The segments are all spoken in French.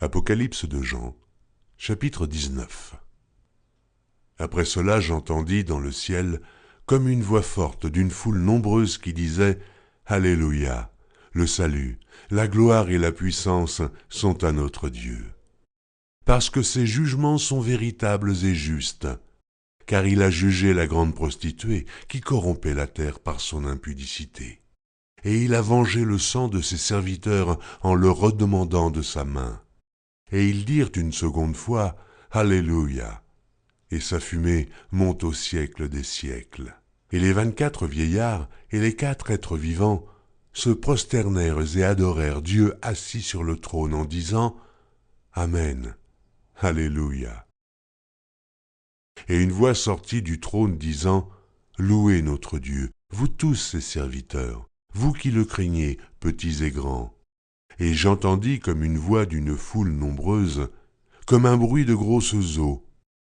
Apocalypse de Jean, chapitre 19. Après cela, j'entendis dans le ciel comme une voix forte d'une foule nombreuse qui disait « Alléluia, le salut, la gloire et la puissance sont à notre Dieu. Parce que ses jugements sont véritables et justes, car il a jugé la grande prostituée qui corrompait la terre par son impudicité. Et il a vengé le sang de ses serviteurs en le redemandant de sa main. Et ils dirent une seconde fois « Alléluia !» Et sa fumée monte au siècle des siècles. Et les 24 vieillards et les 4 êtres vivants se prosternèrent et adorèrent Dieu assis sur le trône en disant « Amen, Alléluia !» Et une voix sortit du trône disant « Louez notre Dieu, vous tous ses serviteurs, vous qui le craignez, petits et grands. » Et j'entendis comme une voix d'une foule nombreuse, comme un bruit de grosses eaux,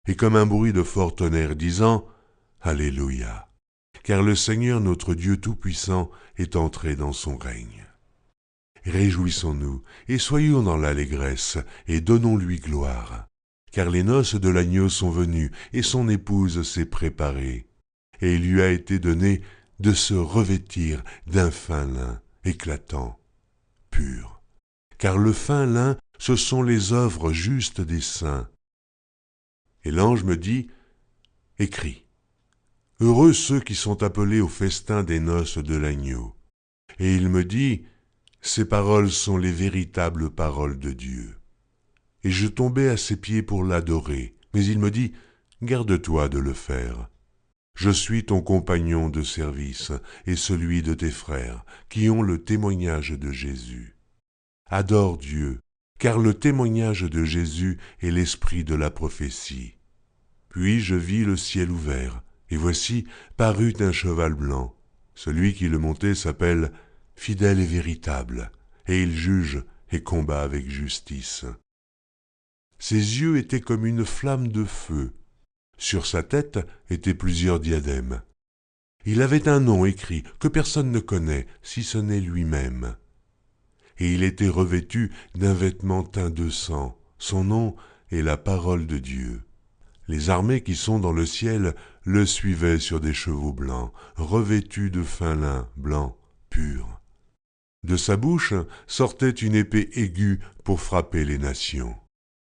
et comme un bruit de fort tonnerre, disant « Alléluia ! Car le Seigneur notre Dieu Tout-Puissant est entré dans son règne. Réjouissons-nous, et soyons dans l'allégresse, et donnons-lui gloire. Car les noces de l'agneau sont venues, et son épouse s'est préparée. Et il lui a été donné de se revêtir d'un fin lin, éclatant, pur. Car le fin lin, ce sont les œuvres justes des saints. Et l'ange me dit, « Écris, heureux ceux qui sont appelés au festin des noces de l'agneau. » Et il me dit, « Ces paroles sont les véritables paroles de Dieu. » Et je tombai à ses pieds pour l'adorer, mais il me dit, « Garde-toi de le faire. Je suis ton compagnon de service et celui de tes frères, qui ont le témoignage de Jésus. Adore Dieu, car le témoignage de Jésus est l'esprit de la prophétie. » Puis je vis le ciel ouvert, et voici parut un cheval blanc. Celui qui le montait s'appelle « Fidèle et véritable », et il juge et combat avec justice. Ses yeux étaient comme une flamme de feu. Sur sa tête étaient plusieurs diadèmes. Il avait un nom écrit que personne ne connaît, si ce n'est lui-même. Et il était revêtu d'un vêtement teint de sang. Son nom est la parole de Dieu. Les armées qui sont dans le ciel le suivaient sur des chevaux blancs, revêtus de fin lin blanc, pur. De sa bouche sortait une épée aiguë pour frapper les nations.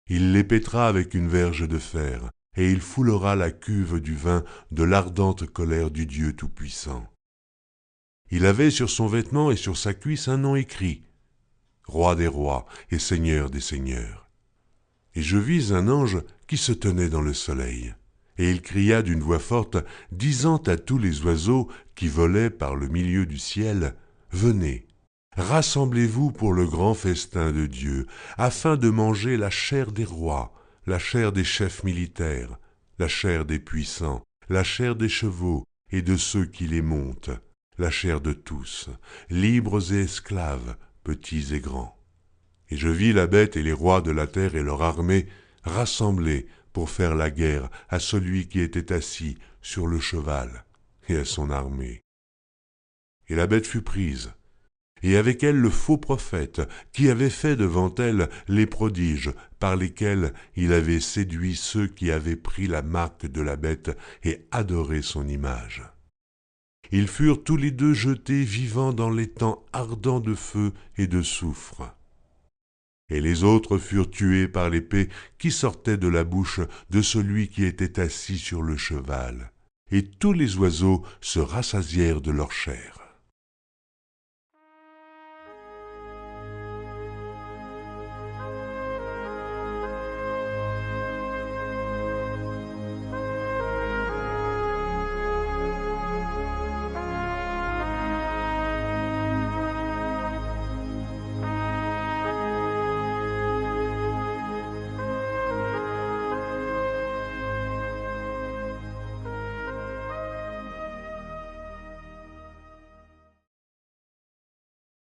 Il les pétra avec une verge de fer, et il foulera la cuve du vin de l'ardente colère du Dieu Tout-Puissant. Il avait sur son vêtement et sur sa cuisse un nom écrit, Roi des rois et Seigneur des seigneurs. Et je vis un ange qui se tenait dans le soleil, et il cria d'une voix forte, disant à tous les oiseaux qui volaient par le milieu du ciel, « Venez, rassemblez-vous pour le grand festin de Dieu, afin de manger la chair des rois, la chair des chefs militaires, la chair des puissants, la chair des chevaux et de ceux qui les montent, la chair de tous, libres et esclaves, petits et grands. » Et je vis la bête et les rois de la terre et leur armée rassemblés pour faire la guerre à celui qui était assis sur le cheval et à son armée. Et la bête fut prise, et avec elle le faux prophète qui avait fait devant elle les prodiges par lesquels il avait séduit ceux qui avaient pris la marque de la bête et adoré son image. Ils furent tous les deux jetés vivants dans l'étang ardent de feu et de soufre. Et les autres furent tués par l'épée qui sortait de la bouche de celui qui était assis sur le cheval. Et tous les oiseaux se rassasièrent de leur chair.